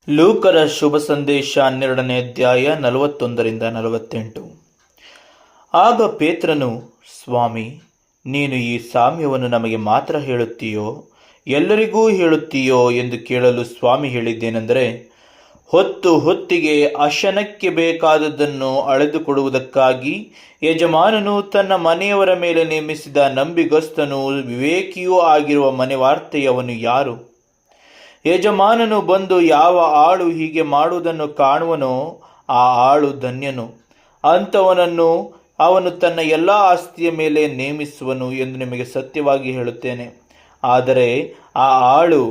ಲೂಕರ ಶುಭ ಸಂದೇಶ 12ನೇ ಅಧ್ಯಾಯ 41-48. ಆಗ ಪೇತ್ರನು, ಸ್ವಾಮಿ, ನೀನು ಈ ಸಾಮ್ಯವನ್ನು ನಮಗೆ ಮಾತ್ರ ಹೇಳುತ್ತೀಯೋ, ಎಲ್ಲರಿಗೂ ಹೇಳುತ್ತೀಯೋ ಎಂದು ಕೇಳಲು ಸ್ವಾಮಿ ಹೇಳಿದ್ದೇನೆಂದರೆ, ಹೊತ್ತಿಗೆ ಅಶನಕ್ಕೆ ಬೇಕಾದದ್ದನ್ನು ಅಳೆದುಕೊಡುವುದಕ್ಕಾಗಿ ಯಜಮಾನನು ತನ್ನ ಮನೆಯವರ ಮೇಲೆ ನೇಮಿಸಿದ ನಂಬಿಗಸ್ತನೂ ವಿವೇಕಿಯೂ ಆಗಿರುವ ಮನೆವಾರ್ತೆಯವನು ಯಾರು? ಯಜಮಾನನು ಬಂದು ಯಾವ ಆಳು ಹೀಗೆ ಮಾಡುವುದನ್ನು ಕಾಣುವನೋ ಆ ಆಳು ಧನ್ಯನು. ಅಂಥವನನ್ನು ಅವನು ತನ್ನ ಎಲ್ಲ ಆಸ್ತಿಯ ಮೇಲೆ ನೇಮಿಸುವನು ಎಂದು ನಿಮಗೆ ಸತ್ಯವಾಗಿ ಹೇಳುತ್ತೇನೆ. ಆದರೆ ಆ ಆಳು,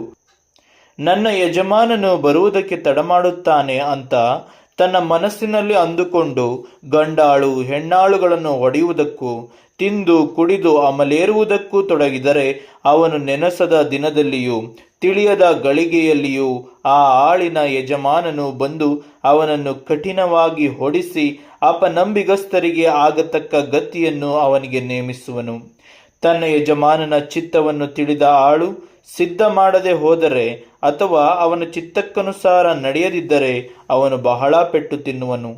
ನನ್ನ ಯಜಮಾನನು ಬರುವುದಕ್ಕೆ ತಡಮಾಡುತ್ತಾನೆ ಅಂತ ತನ್ನ ಮನಸ್ಸಿನಲ್ಲಿ ಅಂದುಕೊಂಡು ಗಂಡಾಳು ಹೆಣ್ಣಾಳುಗಳನ್ನು ಹೊಡೆಯುವುದಕ್ಕೂ ತಿಂದು ಕುಡಿದು ಅಮಲೇರುವುದಕ್ಕೂ ತೊಡಗಿದರೆ, ಅವನು ನೆನಸದ ದಿನದಲ್ಲಿಯೂ ತಿಳಿಯದ ಗಳಿಗೆಯಲ್ಲಿಯೂ ಆ ಆಳಿನ ಯಜಮಾನನು ಬಂದು ಅವನನ್ನು ಕಠಿಣವಾಗಿ ಹೊಡಿಸಿ ಅಪನಂಬಿಗಸ್ತರಿಗೆ ಆಗತಕ್ಕ ಗತಿಯನ್ನು ಅವನಿಗೆ ನೇಮಿಸುವನು. ತನ್ನ ಯಜಮಾನನ ಚಿತ್ತವನ್ನು ತಿಳಿದ ಆಳು ಸಿದ್ಧ ಮಾಡದೆ ಹೋದರೆ ಅಥವಾ ಅವನ ಚಿತ್ತಕ್ಕನುಸಾರ ನಡೆಯದಿದ್ದರೆ ಅವನು ಬಹಳ ಪೆಟ್ಟು ತಿನ್ನುವನು.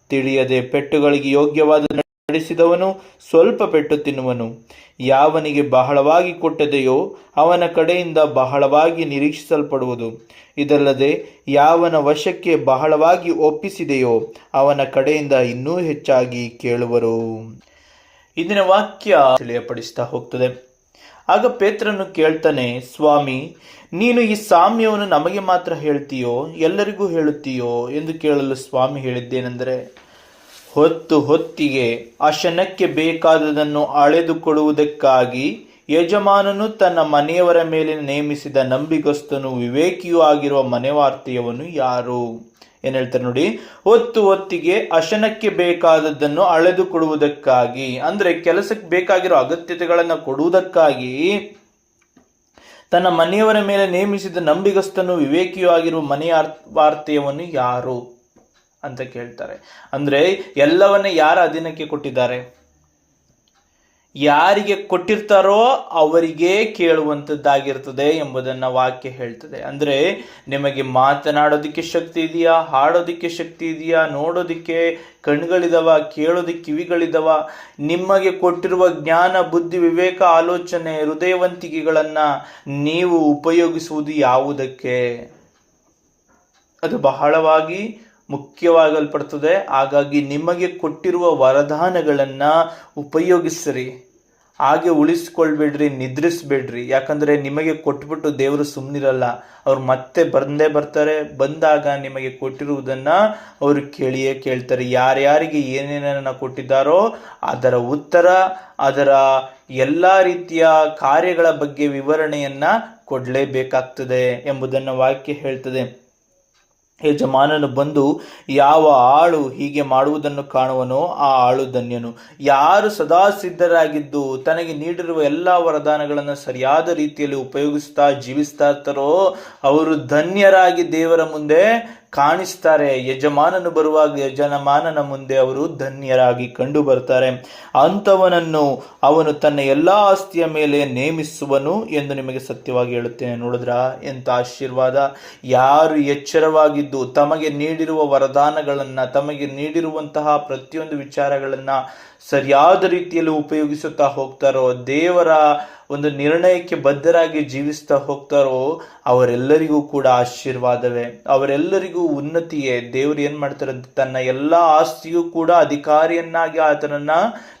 ತಿಳಿಯದೆ ಪೆಟ್ಟುಗಳಿಗೆ ಯೋಗ್ಯವಾದ ನಡೆಸಿದವನು ಸ್ವಲ್ಪ ಪೆಟ್ಟು ತಿನ್ನುವನು. ಯಾವನಿಗೆ ಬಹಳವಾಗಿ ಕೊಟ್ಟದೆಯೋ ಅವನ ಕಡೆಯಿಂದ ಬಹಳವಾಗಿ ನಿರೀಕ್ಷಿಸಲ್ಪಡುವುದು. ಇದಲ್ಲದೆ ಯಾವನ ವಶಕ್ಕೆ ಬಹಳವಾಗಿ ಒಪ್ಪಿಸಿದೆಯೋ ಅವನ ಕಡೆಯಿಂದ ಇನ್ನೂ ಹೆಚ್ಚಾಗಿ ಕೇಳುವರು. ಇಂದಿನ ವಾಕ್ಯ ತಿಳಿಯಪಡಿಸ್ತಾ ಹೋಗ್ತದೆ. ಆಗ ಪೇತ್ರನು ಕೇಳ್ತಾನೆ, ಸ್ವಾಮಿ, ನೀನು ಈ ಸಾಮ್ಯವನ್ನು ನಮಗೆ ಮಾತ್ರ ಹೇಳ್ತೀಯೋ, ಎಲ್ಲರಿಗೂ ಹೇಳುತ್ತೀಯೋ ಎಂದು ಕೇಳಲು ಸ್ವಾಮಿ ಹೇಳಿದ್ದೇನೆಂದರೆ, ಹೊತ್ತಿಗೆ ಅಶನಕ್ಕೆ ಬೇಕಾದದನ್ನು ಅಳೆದುಕೊಳ್ಳುವುದಕ್ಕಾಗಿ ಯಜಮಾನನು ತನ್ನ ಮನೆಯವರ ಮೇಲೆ ನೇಮಿಸಿದ ನಂಬಿಗಸ್ತನು ವಿವೇಕಿಯೂ ಆಗಿರುವ ಮನೆವಾರ್ತೆಯವನು ಯಾರು? ಏನ್ ಹೇಳ್ತಾರೆ ನೋಡಿ. ಹೊತ್ತಿಗೆ ಅಶನಕ್ಕೆ ಬೇಕಾದದ್ದನ್ನು ಅಳೆದುಕೊಡುವುದಕ್ಕಾಗಿ, ಅಂದ್ರೆ ಕೆಲಸಕ್ಕೆ ಬೇಕಾಗಿರೋ ಅಗತ್ಯತೆಗಳನ್ನು ಕೊಡುವುದಕ್ಕಾಗಿ ತನ್ನ ಮನೆಯವರ ಮೇಲೆ ನೇಮಿಸಿದ ನಂಬಿಗಸ್ತನು ವಿವೇಕಿಯೂ ಆಗಿರುವ ಮನೆವಾರ್ತೆಯವನು ಯಾರು ಅಂತ ಕೇಳ್ತಾರೆ. ಅಂದ್ರೆ ಎಲ್ಲವನ್ನ ಯಾರ ಅಧೀನಕ್ಕೆ ಕೊಟ್ಟಿದ್ದಾರೆ? ಯಾರಿಗೆ ಕೊಟ್ಟಿರ್ತಾರೋ ಅವರಿಗೆ ಕೇಳುವಂಥದ್ದಾಗಿರ್ತದೆ ಎಂಬುದನ್ನ ವಾಕ್ಯ ಹೇಳ್ತದೆ. ಅಂದ್ರೆ ನಿಮಗೆ ಮಾತನಾಡೋದಕ್ಕೆ ಶಕ್ತಿ ಇದೆಯಾ? ಹಾಡೋದಕ್ಕೆ ಶಕ್ತಿ ಇದೆಯಾ? ನೋಡೋದಕ್ಕೆ ಕಣ್ಗಳಿದವ? ಕೇಳೋದಕ್ಕೆ ಕಿವಿಗಳಿದವ? ನಿಮಗೆ ಕೊಟ್ಟಿರುವ ಜ್ಞಾನ, ಬುದ್ಧಿ, ವಿವೇಕ, ಆಲೋಚನೆ, ಹೃದಯವಂತಿಕೆಗಳನ್ನ ನೀವು ಉಪಯೋಗಿಸುವುದು ಯಾವುದಕ್ಕೆ? ಅದು ಬಹಳವಾಗಿ ಮುಖ್ಯವಾಗಲ್ಪಡ್ತದೆ. ಹಾಗಾಗಿ ನಿಮಗೆ ಕೊಟ್ಟಿರುವ ವರದಾನಗಳನ್ನ ಉಪಯೋಗಿಸ್ರಿ. ಹಾಗೆ ಉಳಿಸ್ಕೊಳ್ಬೇಡ್ರಿ, ನಿದ್ರಿಸ್ಬೇಡ್ರಿ. ಯಾಕಂದ್ರೆ ನಿಮಗೆ ಕೊಟ್ಬಿಟ್ಟು ದೇವರು ಸುಮ್ಮನಿರಲ್ಲ. ಅವ್ರು ಮತ್ತೆ ಬಂದೇ ಬರ್ತಾರೆ. ಬಂದಾಗ ನಿಮಗೆ ಕೊಟ್ಟಿರುವುದನ್ನ ಅವರು ಕೇಳಿಯೇ ಕೇಳ್ತಾರೆ. ಯಾರ್ಯಾರಿಗೆ ಏನೇನನ್ನ ಕೊಟ್ಟಿದ್ದಾರೋ ಅದರ ಉತ್ತರ, ಅದರ ಎಲ್ಲ ರೀತಿಯ ಕಾರ್ಯಗಳ ಬಗ್ಗೆ ವಿವರಣೆಯನ್ನ ಕೊಡ್ಲೇಬೇಕಾಗ್ತದೆ ಎಂಬುದನ್ನ ವಾಕ್ಯ ಹೇಳ್ತದೆ. ಯಜಮಾನನು ಬಂದು ಯಾವ ಆಳು ಹೀಗೆ ಮಾಡುವುದನ್ನು ಕಾಣುವನೋ ಆ ಆಳು ಧನ್ಯನು. ಯಾರು ಸದಾ ಸಿದ್ಧರಾಗಿದ್ದು ತನಗೆ ನೀಡಿರುವ ಎಲ್ಲ ವರದಾನಗಳನ್ನು ಸರಿಯಾದ ರೀತಿಯಲ್ಲಿ ಉಪಯೋಗಿಸ್ತಾ ಜೀವಿಸ್ತಾ ಇರ್ತಾರೋ ಅವರು ಧನ್ಯರಾಗಿ ದೇವರ ಮುಂದೆ ಕಾಣಿಸ್ತಾರೆ. ಯಜಮಾನನು ಬರುವಾಗ ಯಜಮಾನನ ಮುಂದೆ ಅವರು ಧನ್ಯರಾಗಿ ಕಂಡು ಬರ್ತಾರೆ. ಅಂಥವನನ್ನು ಅವನು ತನ್ನ ಎಲ್ಲ ಆಸ್ತಿಯ ಮೇಲೆ ನೇಮಿಸುವನು ಎಂದು ನಿಮಗೆ ಸತ್ಯವಾಗಿ ಹೇಳುತ್ತೇನೆ. ನೋಡಿದ್ರ ಎಂತ ಆಶೀರ್ವಾದ! ಯಾರು ಎಚ್ಚರವಾಗಿದ್ದು ತಮಗೆ ನೀಡಿರುವ ವರದಾನಗಳನ್ನ, ತಮಗೆ ನೀಡಿರುವಂತಹ ಪ್ರತಿಯೊಂದು ವಿಚಾರಗಳನ್ನ ಸರಿಯಾದ ರೀತಿಯಲ್ಲಿ ಉಪಯೋಗಿಸುತ್ತಾ ಹೋಗ್ತಾರೋ, ದೇವರ ಒಂದು ನಿರ್ಣಯಕ್ಕೆ ಬದ್ಧರಾಗಿ ಜೀವಿಸ್ತಾ ಹೋಗ್ತಾರೋ ಅವರೆಲ್ಲರಿಗೂ ಕೂಡ ಆಶೀರ್ವಾದವೇ, ಅವರೆಲ್ಲರಿಗೂ ಉನ್ನತಿಯೇ. ದೇವರು ಏನ್ ಮಾಡ್ತಾರೆ? ತನ್ನ ಎಲ್ಲ ಆಸ್ತಿಯೂ ಕೂಡ ಅಧಿಕಾರಿಯನ್ನಾಗಿ ಆತನನ್ನ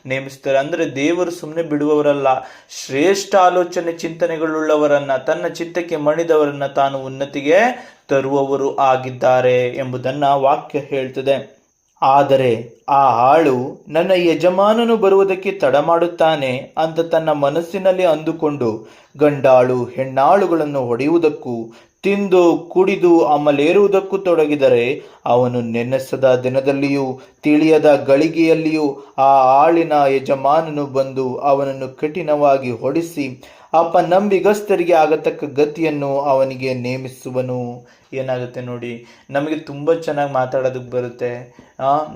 ನೇಮಿಸ್ತಾರೆ. ಅಂದ್ರೆ ದೇವರು ಸುಮ್ಮನೆ ಬಿಡುವವರಲ್ಲ. ಶ್ರೇಷ್ಠ ಆಲೋಚನೆ ಚಿಂತನೆಗಳುಳ್ಳವರನ್ನ, ತನ್ನ ಚಿತ್ತಕ್ಕೆ ಮಣಿದವರನ್ನ ತಾನು ಉನ್ನತಿಗೆ ತರುವವರು ಆಗಿದ್ದಾರೆ ಎಂಬುದನ್ನ ವಾಕ್ಯ ಹೇಳ್ತದೆ. ಆದರೆ ಆ ಆಳು, ನನ್ನ ಯಜಮಾನನು ಬರುವುದಕ್ಕೆ ತಡ ಮಾಡುತ್ತಾನೆ ಅಂತ ತನ್ನ ಮನಸ್ಸಿನಲ್ಲಿ ಅಂದುಕೊಂಡು ಗಂಡಾಳು ಹೆಣ್ಣಾಳುಗಳನ್ನು ಹೊಡೆಯುವುದಕ್ಕೂ ತಿಂದು ಕುಡಿದು ಅಮಲೇರುವುದಕ್ಕೂ ತೊಡಗಿದರೆ, ಅವನು ನೆನೆಸದ ದಿನದಲ್ಲಿಯೂ ತಿಳಿಯದ ಗಳಿಗೆಯಲ್ಲಿಯೂ ಆ ಆಳಿನ ಯಜಮಾನನು ಬಂದು ಅವನನ್ನು ಕಠಿಣವಾಗಿ ಹೊಡಿಸಿ ಅಪನಂಬಿಗಸ್ತರಿಗೆ ಆಗತಕ್ಕ ಗತಿಯನ್ನು ಅವನಿಗೆ ನೇಮಿಸುವನು. ಏನಾಗುತ್ತೆ ನೋಡಿ, ನಮಗೆ ತುಂಬ ಚೆನ್ನಾಗಿ ಮಾತಾಡೋದಕ್ಕೆ ಬರುತ್ತೆ.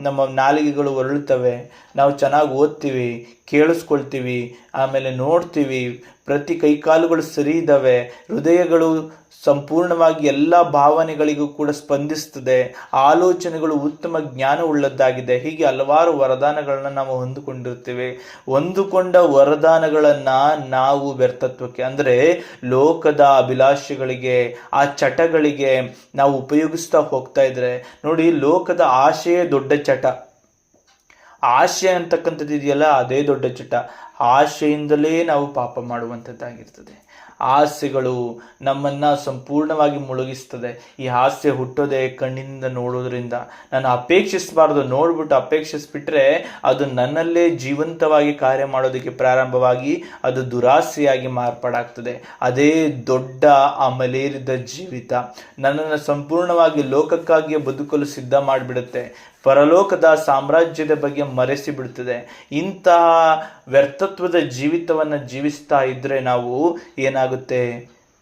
ನಮ್ಮ ನಾಲಿಗೆಗಳು ಹೊರಳುತ್ತವೆ, ನಾವು ಚೆನ್ನಾಗಿ ಓದ್ತೀವಿ, ಕೇಳಿಸ್ಕೊಳ್ತೀವಿ, ಆಮೇಲೆ ನೋಡ್ತೀವಿ, ಪ್ರತಿ ಕೈಕಾಲುಗಳು ಸರಿ ಇದ್ದಾವೆ, ಹೃದಯಗಳು ಸಂಪೂರ್ಣವಾಗಿ ಎಲ್ಲ ಭಾವನೆಗಳಿಗೂ ಕೂಡ ಸ್ಪಂದಿಸ್ತದೆ, ಆಲೋಚನೆಗಳು ಉತ್ತಮ ಜ್ಞಾನ ಉಳ್ಳದ್ದಾಗಿದೆ. ಹೀಗೆ ಹಲವಾರು ವರದಾನಗಳನ್ನ ನಾವು ಹೊಂದಿಕೊಂಡಿರ್ತೇವೆ. ಹೊಂದಿಕೊಂಡ ವರದಾನಗಳನ್ನ ನಾವು ವ್ಯರ್ಥತ್ವಕ್ಕೆ ಅಂದ್ರೆ ಲೋಕದ ಅಭಿಲಾಷೆಗಳಿಗೆ, ಆ ಚಟಗಳಿಗೆ ನಾವು ಉಪಯೋಗಿಸ್ತಾ ಹೋಗ್ತಾ ಇದ್ರೆ ನೋಡಿ, ಲೋಕದ ಆಶೆಯೇ ದೊಡ್ಡ ಚಟ. ಆಶೆ ಅಂತಕ್ಕಂಥದ್ದು ಇದೆಯಲ್ಲ, ಅದೇ ದೊಡ್ಡ ಚಟ. ಆಶೆಯಿಂದಲೇ ನಾವು ಪಾಪ ಮಾಡುವಂಥದ್ದಾಗಿರ್ತದೆ. ಆಸೆಗಳು ನಮ್ಮನ್ನ ಸಂಪೂರ್ಣವಾಗಿ ಮುಳುಗಿಸ್ತದೆ. ಈ ಆಸೆ ಹುಟ್ಟೋದೆ ಕಣ್ಣಿನಿಂದ ನೋಡೋದ್ರಿಂದ. ನಾನು ಅಪೇಕ್ಷಿಸಬಾರ್ದು, ನೋಡ್ಬಿಟ್ಟು ಅಪೇಕ್ಷಿಸ್ಬಿಟ್ರೆ ಅದು ನನ್ನಲ್ಲೇ ಜೀವಂತವಾಗಿ ಕಾರ್ಯ ಮಾಡೋದಕ್ಕೆ ಪ್ರಾರಂಭವಾಗಿ ಅದು ದುರಾಸೆಯಾಗಿ ಮಾರ್ಪಾಡಾಗ್ತದೆ. ಅದೇ ದೊಡ್ಡ ಅಮಲೇರಿದ ಜೀವಿತ ನನ್ನನ್ನು ಸಂಪೂರ್ಣವಾಗಿ ಲೋಕಕ್ಕಾಗಿಯೇ ಬದುಕಲು ಸಿದ್ಧ ಮಾಡಿಬಿಡುತ್ತೆ, ಪರಲೋಕದ ಸಾಮ್ರಾಜ್ಯದ ಬಗ್ಗೆ ಮರೆಸಿ ಬಿಡ್ತದೆ. ಇಂತಹ ವ್ಯರ್ಥತ್ವದ ಜೀವಿತವನ್ನು ಜೀವಿಸ್ತಾ ಇದ್ರೆ ನಾವು ಏನಾಗುತ್ತೆ,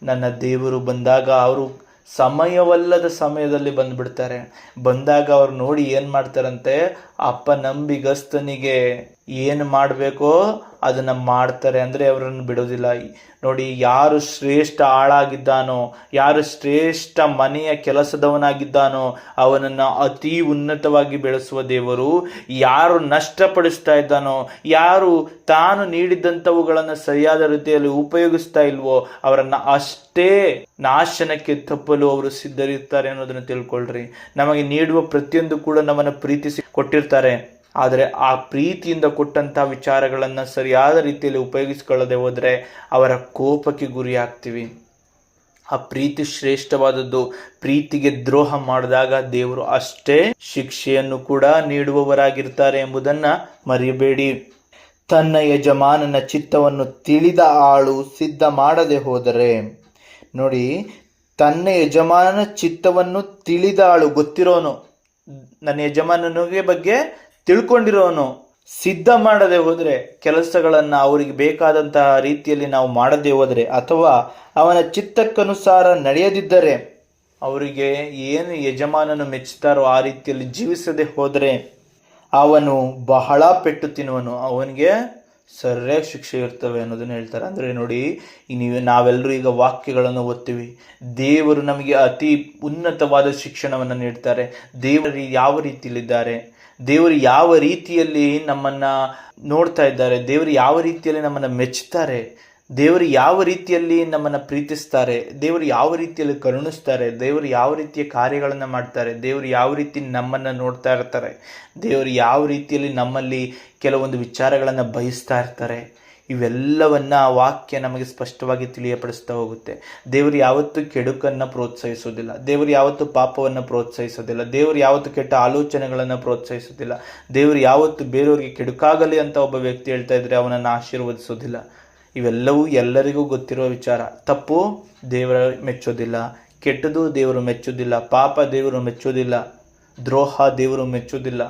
ನನ್ನ ದೇವರು ಬಂದಾಗ ಅವರು ಸಮಯವಲ್ಲದ ಸಮಯದಲ್ಲಿ ಬಂದ್ಬಿಡ್ತಾರೆ. ಬಂದಾಗ ಅವ್ರು ನೋಡಿ ಏನು ಮಾಡ್ತಾರಂತೆ, ಅಪ್ಪ ನಂಬಿಗಸ್ತನಿಗೆ ಏನು ಮಾಡಬೇಕೋ ಅದನ್ನು ಮಾಡ್ತಾರೆ. ಅಂದರೆ ಅವರನ್ನು ಬಿಡೋದಿಲ್ಲ. ನೋಡಿ, ಯಾರು ಶ್ರೇಷ್ಠ ಆಳಾಗಿದ್ದಾನೋ, ಯಾರು ಶ್ರೇಷ್ಠ ಮನೆಯ ಕೆಲಸದವನಾಗಿದ್ದಾನೋ ಅವನನ್ನು ಅತಿ ಉನ್ನತವಾಗಿ ಬೆಳೆಸುವ ದೇವರು. ಯಾರು ನಷ್ಟಪಡಿಸ್ತಾ ಇದ್ದಾನೋ, ಯಾರು ತಾನು ನೀಡಿದಂಥವುಗಳನ್ನು ಸರಿಯಾದ ರೀತಿಯಲ್ಲಿ ಉಪಯೋಗಿಸ್ತಾ ಇಲ್ವೋ ಅವರನ್ನು ಅಷ್ಟೇ ನಾಶನಕ್ಕೆ ತಪ್ಪಲು ಅವರು ಸಿದ್ಧರಿರ್ತಾರೆ ಅನ್ನೋದನ್ನು ತಿಳ್ಕೊಳ್ರಿ. ನಮಗೆ ನೀಡುವ ಪ್ರತಿಯೊಂದು ಕೂಡ ನಮ್ಮನ್ನು ಪ್ರೀತಿಸಿ ಕೊಟ್ಟಿರ್ತಾರೆ. ಆದರೆ ಆ ಪ್ರೀತಿಯಿಂದ ಕೊಟ್ಟಂತಹ ವಿಚಾರಗಳನ್ನು ಸರಿಯಾದ ರೀತಿಯಲ್ಲಿ ಉಪಯೋಗಿಸಿಕೊಳ್ಳದೆ ಹೋದರೆ ಅವರ ಕೋಪಕ್ಕೆ ಗುರಿ ಆಗ್ತೀವಿ. ಆ ಪ್ರೀತಿ ಶ್ರೇಷ್ಠವಾದದ್ದು. ಪ್ರೀತಿಗೆ ದ್ರೋಹ ಮಾಡಿದಾಗ ದೇವರು ಅಷ್ಟೇ ಶಿಕ್ಷೆಯನ್ನು ಕೂಡ ನೀಡುವವರಾಗಿರ್ತಾರೆ ಎಂಬುದನ್ನ ಮರೆಯಬೇಡಿ. ತನ್ನ ಯಜಮಾನನ ಚಿತ್ತವನ್ನು ತಿಳಿದ ಆಳು ಸಿದ್ಧ ಮಾಡದೆ ಹೋದರೆ, ನೋಡಿ, ತನ್ನ ಯಜಮಾನನ ಚಿತ್ತವನ್ನು ತಿಳಿದ ಆಳು, ಗೊತ್ತಿರೋನು, ನನ್ನ ಯಜಮಾನನಿಗೆ ಬಗ್ಗೆ ತಿಳ್ಕೊಂಡಿರೋನು, ಸಿದ್ಧ ಮಾಡದೆ ಹೋದರೆ, ಕೆಲಸಗಳನ್ನ ಅವರಿಗೆ ಬೇಕಾದಂತಹ ರೀತಿಯಲ್ಲಿ ನಾವು ಮಾಡದೆ ಹೋದರೆ, ಅಥವಾ ಅವನ ಚಿತ್ತಕ್ಕನುಸಾರ ನಡೆಯದಿದ್ದರೆ, ಅವರಿಗೆ ಏನು ಯಜಮಾನನು ಮೆಚ್ಚುತ್ತಾರೋ ಆ ರೀತಿಯಲ್ಲಿ ಜೀವಿಸದೆ ಹೋದರೆ ಅವನು ಬಹಳ ಪೆಟ್ಟು ತಿನ್ನುವನು, ಅವನಿಗೆ ಸರಿಯಾಗಿ ಶಿಕ್ಷೆ ಇರ್ತವೆ ಅನ್ನೋದನ್ನ ಹೇಳ್ತಾರೆ. ಅಂದರೆ ನೋಡಿ, ನಾವೆಲ್ಲರೂ ಈಗ ವಾಕ್ಯಗಳನ್ನು ಓದ್ತೀವಿ. ದೇವರು ನಮಗೆ ಅತಿ ಉನ್ನತವಾದ ಶಿಕ್ಷಣವನ್ನು ನೀಡ್ತಾರೆ. ದೇವರು ಯಾವ ರೀತಿಯಲ್ಲಿದ್ದಾರೆ, ದೇವರು ಯಾವ ರೀತಿಯಲ್ಲಿ ನಮ್ಮನ್ನ ನೋಡ್ತಾ ಇದ್ದಾರೆ, ದೇವರು ಯಾವ ರೀತಿಯಲ್ಲಿ ನಮ್ಮನ್ನು ಮೆಚ್ಚುತ್ತಾರೆ, ದೇವರು ಯಾವ ರೀತಿಯಲ್ಲಿ ನಮ್ಮನ್ನು ಪ್ರೀತಿಸ್ತಾರೆ, ದೇವರು ಯಾವ ರೀತಿಯಲ್ಲಿ ಕರುಣಿಸ್ತಾರೆ, ದೇವರು ಯಾವ ರೀತಿಯ ಕಾರ್ಯಗಳನ್ನು ಮಾಡ್ತಾರೆ, ದೇವರು ಯಾವ ರೀತಿ ನಮ್ಮನ್ನು ನೋಡ್ತಾ ಇರ್ತಾರೆ, ದೇವರು ಯಾವ ರೀತಿಯಲ್ಲಿ ನಮ್ಮಲ್ಲಿ ಕೆಲವೊಂದು ವಿಚಾರಗಳನ್ನು ಬಯಸ್ತಾ ಇರ್ತಾರೆ, ಇವೆಲ್ಲವನ್ನ ವಾಕ್ಯ ನಮಗೆ ಸ್ಪಷ್ಟವಾಗಿ ತಿಳಿಯಪಡಿಸ್ತಾ ಹೋಗುತ್ತೆ. ದೇವರು ಯಾವತ್ತೂ ಕೆಡುಕನ್ನು ಪ್ರೋತ್ಸಾಹಿಸೋದಿಲ್ಲ, ದೇವರು ಯಾವತ್ತೂ ಪಾಪವನ್ನು ಪ್ರೋತ್ಸಾಹಿಸೋದಿಲ್ಲ, ದೇವರು ಯಾವತ್ತೂ ಕೆಟ್ಟ ಆಲೋಚನೆಗಳನ್ನು ಪ್ರೋತ್ಸಾಹಿಸೋದಿಲ್ಲ, ದೇವರು ಯಾವತ್ತೂ ಬೇರೆಯವರಿಗೆ ಕೆಡುಕಾಗಲಿ ಅಂತ ಒಬ್ಬ ವ್ಯಕ್ತಿ ಹೇಳ್ತಾ ಇದ್ರೆ ಅವನನ್ನು ಆಶೀರ್ವದಿಸೋದಿಲ್ಲ. ಇವೆಲ್ಲವೂ ಎಲ್ಲರಿಗೂ ಗೊತ್ತಿರುವ ವಿಚಾರ. ತಪ್ಪು ದೇವರ ಮೆಚ್ಚೋದಿಲ್ಲ, ಕೆಟ್ಟದು ದೇವರು ಮೆಚ್ಚೋದಿಲ್ಲ, ಪಾಪ ದೇವರು ಮೆಚ್ಚೋದಿಲ್ಲ, ದ್ರೋಹ ದೇವರು ಮೆಚ್ಚೋದಿಲ್ಲ,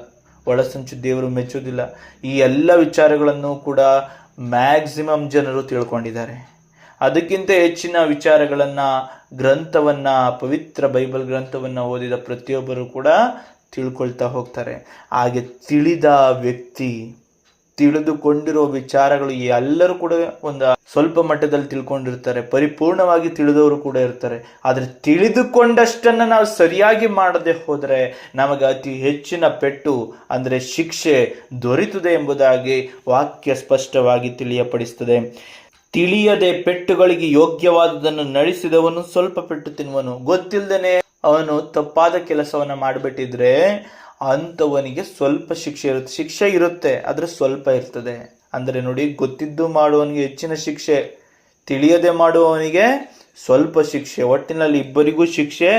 ಒಳಸಂಚು ದೇವರು ಮೆಚ್ಚೋದಿಲ್ಲ. ಈ ಎಲ್ಲ ವಿಚಾರಗಳನ್ನು ಕೂಡ ಮ್ಯಾಕ್ಸಿಮಮ್ ಜನರು ತಿಳ್ಕೊಂಡಿದ್ದಾರೆ. ಅದಕ್ಕಿಂತ ಹೆಚ್ಚಿನ ವಿಚಾರಗಳನ್ನು, ಗ್ರಂಥವನ್ನು, ಪವಿತ್ರ ಬೈಬಲ್ ಗ್ರಂಥವನ್ನು ಓದಿದ ಪ್ರತಿಯೊಬ್ಬರು ಕೂಡ ತಿಳ್ಕೊಳ್ತಾ ಹೋಗ್ತಾರೆ. ಹಾಗೆ ತಿಳಿದ ವ್ಯಕ್ತಿ, ತಿಳಿದುಕೊಂಡಿರೋ ವಿಚಾರಗಳು ಎಲ್ಲರೂ ಕೂಡ ಒಂದು ಸ್ವಲ್ಪ ಮಟ್ಟದಲ್ಲಿ ತಿಳ್ಕೊಂಡಿರ್ತಾರೆ, ಪರಿಪೂರ್ಣವಾಗಿ ತಿಳಿದವರು ಕೂಡ ಇರ್ತಾರೆ. ಆದರೆ ತಿಳಿದುಕೊಂಡಷ್ಟನ್ನು ನಾವು ಸರಿಯಾಗಿ ಮಾಡದೆ ಹೋದರೆ ನಮಗೆ ಅತಿ ಹೆಚ್ಚಿನ ಪೆಟ್ಟು ಅಂದರೆ ಶಿಕ್ಷೆ ದೊರೆಯುತ್ತದೆ ಎಂಬುದಾಗಿ ವಾಕ್ಯ ಸ್ಪಷ್ಟವಾಗಿ ತಿಳಿಯಪಡಿಸುತ್ತದೆ. ತಿಳಿಯದೆ ಪೆಟ್ಟುಗಳಿಗೆ ಯೋಗ್ಯವಾದುದನ್ನು ನಡೆಸಿದವನು ಸ್ವಲ್ಪ ಪೆಟ್ಟು ತಿನ್ನುವನು. ಗೊತ್ತಿಲ್ಲದೇನೆ ಅವನು ತಪ್ಪಾದ ಕೆಲಸವನ್ನು ಮಾಡಿಬಿಟ್ಟಿದ್ರೆ ಅಂಥವನಿಗೆ ಸ್ವಲ್ಪ ಶಿಕ್ಷೆ ಇರುತ್ತೆ, ಆದರೆ ಸ್ವಲ್ಪ ಇರ್ತದೆ. ಅಂದರೆ ನೋಡಿ, ಗೊತ್ತಿದ್ದು ಮಾಡುವವನಿಗೆ ಹೆಚ್ಚಿನ ಶಿಕ್ಷೆ, ತಿಳಿಯದೆ ಮಾಡುವವನಿಗೆ ಸ್ವಲ್ಪ ಶಿಕ್ಷೆ. ಒಟ್ಟಿನಲ್ಲಿ ಇಬ್ಬರಿಗೂ ಶಿಕ್ಷೆ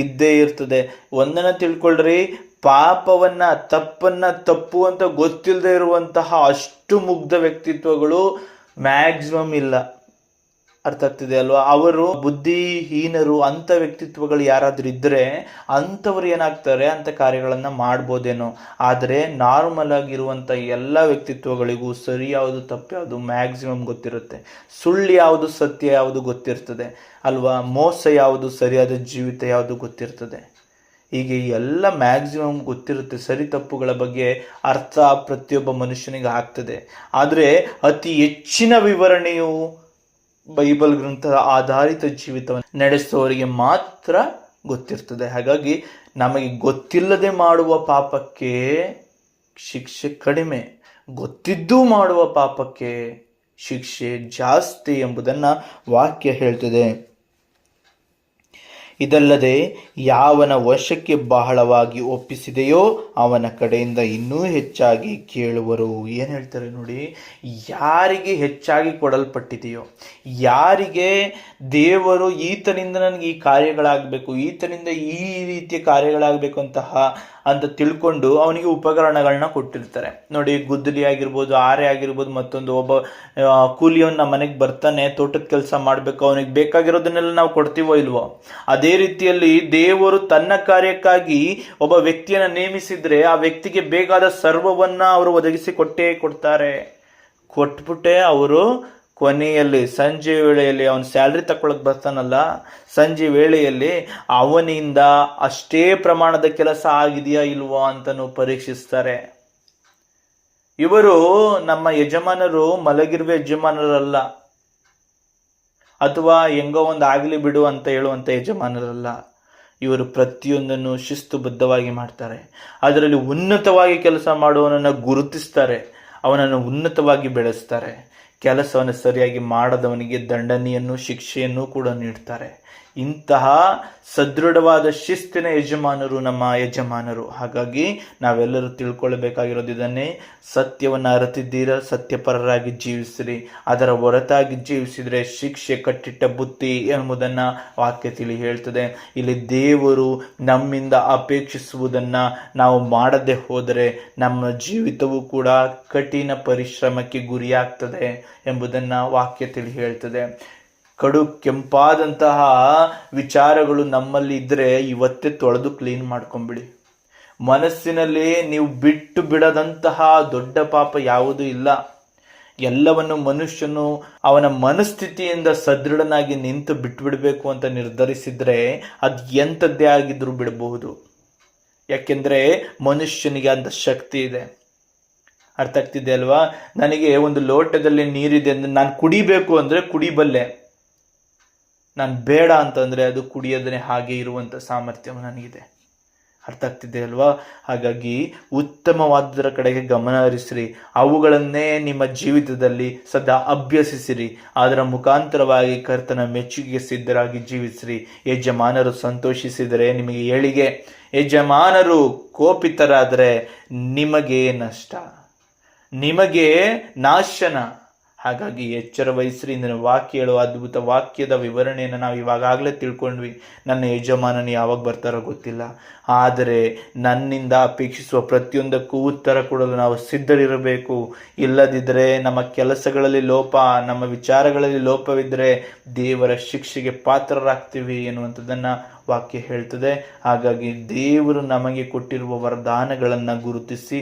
ಇದ್ದೇ ಇರ್ತದೆ. ಒಂದನ್ನು ತಿಳ್ಕೊಳ್ರಿ, ಪಾಪವನ್ನ, ತಪ್ಪನ್ನ ತಪ್ಪು ಅಂತ ಗೊತ್ತಿಲ್ಲದೆ ಇರುವಂತಹ ಅಷ್ಟು ಮುಗ್ಧ ವ್ಯಕ್ತಿತ್ವಗಳು ಮ್ಯಾಕ್ಸಿಮಮ್ ಇಲ್ಲ. ಅರ್ಥ ಆಗ್ತಿದೆ ಅಲ್ವಾ? ಅವರು ಬುದ್ಧಿಹೀನರು, ಅಂಥ ವ್ಯಕ್ತಿತ್ವಗಳು ಯಾರಾದ್ರೂ ಇದ್ದರೆ ಅಂಥವ್ರು ಏನಾಗ್ತಾರೆ, ಅಂಥ ಕಾರ್ಯಗಳನ್ನು ಮಾಡ್ಬೋದೇನೋ. ಆದರೆ ನಾರ್ಮಲ್ ಆಗಿರುವಂಥ ಎಲ್ಲ ವ್ಯಕ್ತಿತ್ವಗಳಿಗೂ ಸರಿ ಯಾವುದು ತಪ್ಪು ಯಾವುದು ಮ್ಯಾಕ್ಸಿಮಮ್ ಗೊತ್ತಿರುತ್ತೆ. ಸುಳ್ಳು ಯಾವುದು ಸತ್ಯ ಯಾವುದು ಗೊತ್ತಿರ್ತದೆ ಅಲ್ವಾ? ಮೋಸ ಯಾವುದು, ಸರಿಯಾದ ಜೀವಿತ ಯಾವುದು ಗೊತ್ತಿರ್ತದೆ. ಹೀಗೆ ಎಲ್ಲ ಮ್ಯಾಕ್ಸಿಮಮ್ ಗೊತ್ತಿರುತ್ತೆ. ಸರಿ ತಪ್ಪುಗಳ ಬಗ್ಗೆ ಅರ್ಥ ಪ್ರತಿಯೊಬ್ಬ ಮನುಷ್ಯನಿಗೆ ಆಗ್ತದೆ. ಆದರೆ ಅತಿ ಹೆಚ್ಚಿನ ವಿವರಣೆಯು ಬೈಬಲ್ ಗ್ರಂಥದ ಆಧಾರಿತ ಜೀವಿತವನ್ನು ನಡೆಸುವವರಿಗೆ ಮಾತ್ರ ಗೊತ್ತಿರ್ತದೆ. ಹಾಗಾಗಿ ನಮಗೆ ಗೊತ್ತಿಲ್ಲದೆ ಮಾಡುವ ಪಾಪಕ್ಕೆ ಶಿಕ್ಷೆ ಕಡಿಮೆ, ಗೊತ್ತಿದ್ದೂ ಮಾಡುವ ಪಾಪಕ್ಕೆ ಶಿಕ್ಷೆ ಜಾಸ್ತಿ ಎಂಬುದನ್ನು ವಾಕ್ಯ ಹೇಳ್ತದೆ. ಇದಲ್ಲದೆ ಯಾವನ ವಶಕ್ಕೆ ಬಹಳವಾಗಿ ಒಪ್ಪಿಸಿದೆಯೋ ಅವನ ಕಡೆಯಿಂದ ಇನ್ನೂ ಹೆಚ್ಚಾಗಿ ಕೇಳುವರು. ಏನು ಹೇಳ್ತಾರೆ ನೋಡಿ, ಯಾರಿಗೆ ಹೆಚ್ಚಾಗಿ ಕೊಡಲ್ಪಟ್ಟಿದೆಯೋ, ಯಾರಿಗೆ ದೇವರು ಈತನಿಂದ ನನಗೆ ಈ ಕಾರ್ಯಗಳಾಗಬೇಕು, ಈತನಿಂದ ಈ ರೀತಿಯ ಕಾರ್ಯಗಳಾಗಬೇಕು ಅಂತ ತಿಳ್ಕೊಂಡು ಅವನಿಗೆ ಉಪಕರಣಗಳನ್ನ ಕೊಟ್ಟಿರ್ತಾರೆ ನೋಡಿ. ಗುದ್ದಲಿ ಆಗಿರ್ಬೋದು, ಆರೆ ಆಗಿರ್ಬೋದು, ಮತ್ತೊಂದು ಒಬ್ಬ ಕೂಲಿಯವನ್ನ ಮನೆಗೆ ಬರ್ತಾನೆ, ತೋಟದ ಕೆಲಸ ಮಾಡಬೇಕು, ಅವನಿಗೆ ಬೇಕಾಗಿರೋದನ್ನೆಲ್ಲ ನಾವು ಕೊಡ್ತೀವೋ ಇಲ್ವೋ. ಅದೇ ರೀತಿಯಲ್ಲಿ ದೇವರು ತನ್ನ ಕಾರ್ಯಕ್ಕಾಗಿ ಒಬ್ಬ ವ್ಯಕ್ತಿಯನ್ನ ನೇಮಿಸಿದ್ರೆ ಆ ವ್ಯಕ್ತಿಗೆ ಬೇಕಾದ ಸರ್ವವನ್ನ ಅವರು ಒದಗಿಸಿ ಕೊಡ್ತಾರೆ. ಕೊಟ್ಬಿಟ್ಟೆ ಅವರು ಕೊನೆಯಲ್ಲಿ ಸಂಜೆ ವೇಳೆಯಲ್ಲಿ ಅವನು ಸ್ಯಾಲ್ರಿ ತಗೊಳಕ್ ಬರ್ತಾನಲ್ಲ, ಸಂಜೆ ವೇಳೆಯಲ್ಲಿ ಅವನಿಂದ ಅಷ್ಟೇ ಪ್ರಮಾಣದ ಕೆಲಸ ಆಗಿದೆಯಾ ಇಲ್ವಾ ಅಂತನೂ ಪರೀಕ್ಷಿಸ್ತಾರೆ. ಇವರು ನಮ್ಮ ಯಜಮಾನರು ಮಲಗಿರುವ ಯಜಮಾನರಲ್ಲ, ಅಥವಾ ಹೆಂಗೋ ಒಂದು ಆಗಲಿ ಬಿಡು ಅಂತ ಹೇಳುವಂಥ ಯಜಮಾನರಲ್ಲ. ಇವರು ಪ್ರತಿಯೊಂದನ್ನು ಶಿಸ್ತುಬದ್ಧವಾಗಿ ಮಾಡ್ತಾರೆ. ಅದರಲ್ಲಿ ಉನ್ನತವಾಗಿ ಕೆಲಸ ಮಾಡುವವನನ್ನು ಗುರುತಿಸ್ತಾರೆ, ಅವನನ್ನು ಉನ್ನತವಾಗಿ ಬೆಳೆಸ್ತಾರೆ. ಕೆಲಸವನ್ನು ಸರಿಯಾಗಿ ಮಾಡದವನಿಗೆ ದಂಡನೆಯನ್ನು, ಶಿಕ್ಷೆಯನ್ನು ಕೂಡ ನೀಡ್ತಾರೆ. ಇಂತಹ ಸದೃಢವಾದ ಶಿಸ್ತಿನ ಯಜಮಾನರು ನಮ್ಮ ಯಜಮಾನರು. ಹಾಗಾಗಿ ನಾವೆಲ್ಲರೂ ತಿಳ್ಕೊಳ್ಬೇಕಾಗಿರೋದು ಇದನ್ನೇ, ಸತ್ಯವನ್ನು ಅರಿತಿದ್ದೀರಾ, ಸತ್ಯಪರರಾಗಿ ಜೀವಿಸಿರಿ, ಅದರ ಹೊರತಾಗಿ ಜೀವಿಸಿದರೆ ಶಿಕ್ಷೆ ಕಟ್ಟಿಟ್ಟ ಬುತ್ತಿ ಎಂಬುದನ್ನು ವಾಕ್ಯ ತಿಳಿ ಹೇಳ್ತದೆ. ಇಲ್ಲಿ ದೇವರು ನಮ್ಮಿಂದ ಅಪೇಕ್ಷಿಸುವುದನ್ನು ನಾವು ಮಾಡದೆ ಹೋದರೆ ನಮ್ಮ ಜೀವಿತವೂ ಕೂಡ ಕಠಿಣ ಪರಿಶ್ರಮಕ್ಕೆ ಗುರಿಯಾಗ್ತದೆ ಎಂಬುದನ್ನು ವಾಕ್ಯ ತಿಳಿ ಹೇಳ್ತದೆ. ಕಡು ಕೆಂಪಾದಂತಹ ವಿಚಾರಗಳು ನಮ್ಮಲ್ಲಿ ಇದ್ದರೆ ಇವತ್ತೇ ತೊಳೆದು ಕ್ಲೀನ್ ಮಾಡ್ಕೊಂಬಿಡಿ. ಮನಸ್ಸಿನಲ್ಲಿ ನೀವು ಬಿಟ್ಟು ಬಿಡದಂತಹ ದೊಡ್ಡ ಪಾಪ ಯಾವುದೂ ಇಲ್ಲ. ಎಲ್ಲವನ್ನು ಮನುಷ್ಯನು ಅವನ ಮನಸ್ಥಿತಿಯಿಂದ ಸದೃಢನಾಗಿ ನಿಂತು ಬಿಟ್ಬಿಡಬೇಕು ಅಂತ ನಿರ್ಧರಿಸಿದ್ರೆ ಅದು ಎಂಥದ್ದೇ ಆಗಿದ್ರೂ ಬಿಡಬಹುದು. ಯಾಕೆಂದ್ರೆ ಮನುಷ್ಯನಿಗೆ ಅಂತ ಶಕ್ತಿ ಇದೆ. ಅರ್ಥ ಆಗ್ತಿದೆ ಅಲ್ವಾ? ನನಗೆ ಒಂದು ಲೋಟದಲ್ಲಿ ನೀರಿದೆ ಅಂದ್ರೆ ನಾನು ಕುಡಿಬೇಕು ಅಂದ್ರೆ ಕುಡಿಬಲ್ಲೆ, ನಾನು ಬೇಡ ಅಂತಂದರೆ ಅದು ಕುಡಿಯೋದನ್ನೇ ಹಾಗೆ ಇರುವಂಥ ಸಾಮರ್ಥ್ಯ ನನಗಿದೆ. ಅರ್ಥ ಆಗ್ತಿದೆ ಅಲ್ವಾ? ಹಾಗಾಗಿ ಉತ್ತಮವಾದರ ಕಡೆಗೆ ಗಮನ ಹರಿಸಿರಿ, ಅವುಗಳನ್ನೇ ನಿಮ್ಮ ಜೀವಿತದಲ್ಲಿ ಸದಾ ಅಭ್ಯಸಿಸಿರಿ. ಅದರ ಮುಖಾಂತರವಾಗಿ ಕರ್ತನ ಮೆಚ್ಚುಗೆಗೆ ಸಿದ್ಧರಾಗಿ ಜೀವಿಸಿರಿ. ಯಜಮಾನರು ಸಂತೋಷಿಸಿದರೆ ನಿಮಗೆ ಏಳಿಗೆ, ಯಜಮಾನರು ಕೋಪಿತರಾದರೆ ನಿಮಗೆ ನಷ್ಟ, ನಿಮಗೆ ನಾಶನ. ಹಾಗಾಗಿ ಎಚ್ಚರ ವಹಿಸ್ರಿ. ಇಂದಿನ ವಾಕ್ಯ ಹೇಳುವ ಅದ್ಭುತ ವಾಕ್ಯದ ವಿವರಣೆಯನ್ನು ನಾವು ಇವಾಗಲೇ ತಿಳ್ಕೊಂಡ್ವಿ. ನನ್ನ ಯಜಮಾನನು ಯಾವಾಗ ಬರ್ತಾರೋ ಗೊತ್ತಿಲ್ಲ, ಆದರೆ ನನ್ನಿಂದ ಅಪೇಕ್ಷಿಸುವ ಪ್ರತಿಯೊಂದಕ್ಕೂ ಉತ್ತರ ಕೊಡಲು ನಾವು ಸಿದ್ಧರಿರಬೇಕು. ಇಲ್ಲದಿದ್ದರೆ ನಮ್ಮ ಕೆಲಸಗಳಲ್ಲಿ ಲೋಪ, ನಮ್ಮ ವಿಚಾರಗಳಲ್ಲಿ ಲೋಪವಿದ್ದರೆ ದೇವರ ಶಿಕ್ಷೆಗೆ ಪಾತ್ರರಾಗ್ತೀವಿ ಎನ್ನುವಂಥದ್ದನ್ನು ವಾಕ್ಯ ಹೇಳ್ತದೆ. ಹಾಗಾಗಿ ದೇವರು ನಮಗೆ ಕೊಟ್ಟಿರುವ ವರದಾನಗಳನ್ನು ಗುರುತಿಸಿ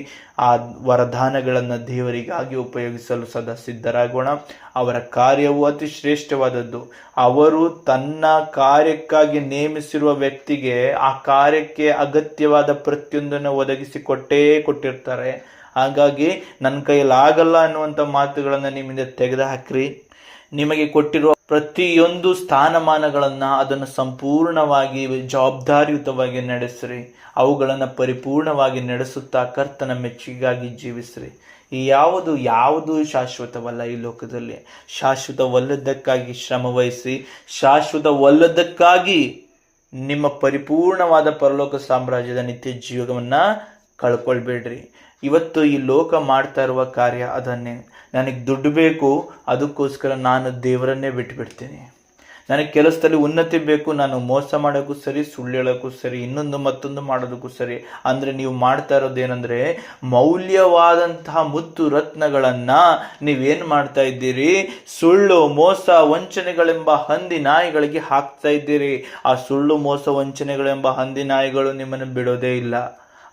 ಆ ವರದಾನಗಳನ್ನು ದೇವರಿಗಾಗಿ ಉಪಯೋಗಿಸಲು ಸದಾ ಸಿದ್ಧರಾಗೋಣ. ಅವರ ಕಾರ್ಯವು ಅತಿ ಶ್ರೇಷ್ಠವಾದದ್ದು. ಅವರು ತನ್ನ ಕಾರ್ಯಕ್ಕಾಗಿ ನೇಮಿಸಿರುವ ವ್ಯಕ್ತಿಗೆ ಆ ಕಾರ್ಯಕ್ಕೆ ಅಗತ್ಯವಾದ ಪ್ರತಿಯೊಂದನ್ನು ಒದಗಿಸಿ ಕೊಟ್ಟಿರ್ತಾರೆ. ಹಾಗಾಗಿ ನನ್ನ ಕೈಯಲ್ಲಿ ಆಗಲ್ಲ ಅನ್ನುವಂಥ ಮಾತುಗಳನ್ನು ನಿಮ್ಮಿಂದ ತೆಗೆದುಹಾಕ್ರಿ. ನಿಮಗೆ ಕೊಟ್ಟಿರುವ ಪ್ರತಿಯೊಂದು ಸ್ಥಾನಮಾನಗಳನ್ನು ಅದನ್ನು ಸಂಪೂರ್ಣವಾಗಿ ಜವಾಬ್ದಾರಿಯುತವಾಗಿ ನಡೆಸಿರಿ. ಅವುಗಳನ್ನು ಪರಿಪೂರ್ಣವಾಗಿ ನಡೆಸುತ್ತಾ ಕರ್ತನ ಮೆಚ್ಚುಗೆಗಾಗಿ ಜೀವಿಸಿರಿ. ಯಾವುದು ಶಾಶ್ವತವಲ್ಲ ಈ ಲೋಕದಲ್ಲಿ. ಶಾಶ್ವತವಲ್ಲದಕ್ಕಾಗಿ ಶ್ರಮ ವಹಿಸಿ, ಶಾಶ್ವತವಲ್ಲದಕ್ಕಾಗಿ ನಿಮ್ಮ ಪರಿಪೂರ್ಣವಾದ ಪರಲೋಕ ಸಾಮ್ರಾಜ್ಯದ ನಿತ್ಯ ಜೀವನವನ್ನು ಕಳ್ಕೊಳ್ಬೇಡ್ರಿ. ಇವತ್ತು ಈ ಲೋಕ ಮಾಡ್ತಾ ಇರುವ ಕಾರ್ಯ ಅದನ್ನೇ. ನನಗೆ ದುಡ್ಡು ಬೇಕು, ಅದಕ್ಕೋಸ್ಕರ ನಾನು ದೇವರನ್ನೇ ಬಿಟ್ಬಿಡ್ತೀನಿ. ನನಗೆ ಕೆಲಸದಲ್ಲಿ ಉನ್ನತಿ ಬೇಕು, ನಾನು ಮೋಸ ಮಾಡೋಕ್ಕೂ ಸರಿ, ಸುಳ್ಳು ಹೇಳೋಕ್ಕೂ ಸರಿ, ಇನ್ನೊಂದು ಮತ್ತೊಂದು ಮಾಡೋದಕ್ಕೂ ಸರಿ. ಅಂದರೆ ನೀವು ಮಾಡ್ತಾ ಇರೋದೇನೆಂದರೆ ಮೌಲ್ಯವಾದಂತಹ ಮುತ್ತು ರತ್ನಗಳನ್ನು ನೀವೇನು ಮಾಡ್ತಾ ಇದ್ದೀರಿ? ಸುಳ್ಳು, ಮೋಸ, ವಂಚನೆಗಳೆಂಬ ಹಂದಿ ನಾಯಿಗಳಿಗೆ ಹಾಕ್ತಾ ಇದ್ದೀರಿ. ಆ ಸುಳ್ಳು, ಮೋಸ, ವಂಚನೆಗಳೆಂಬ ಹಂದಿ ನಾಯಿಗಳು ನಿಮ್ಮನ್ನು ಬಿಡೋದೇ ಇಲ್ಲ.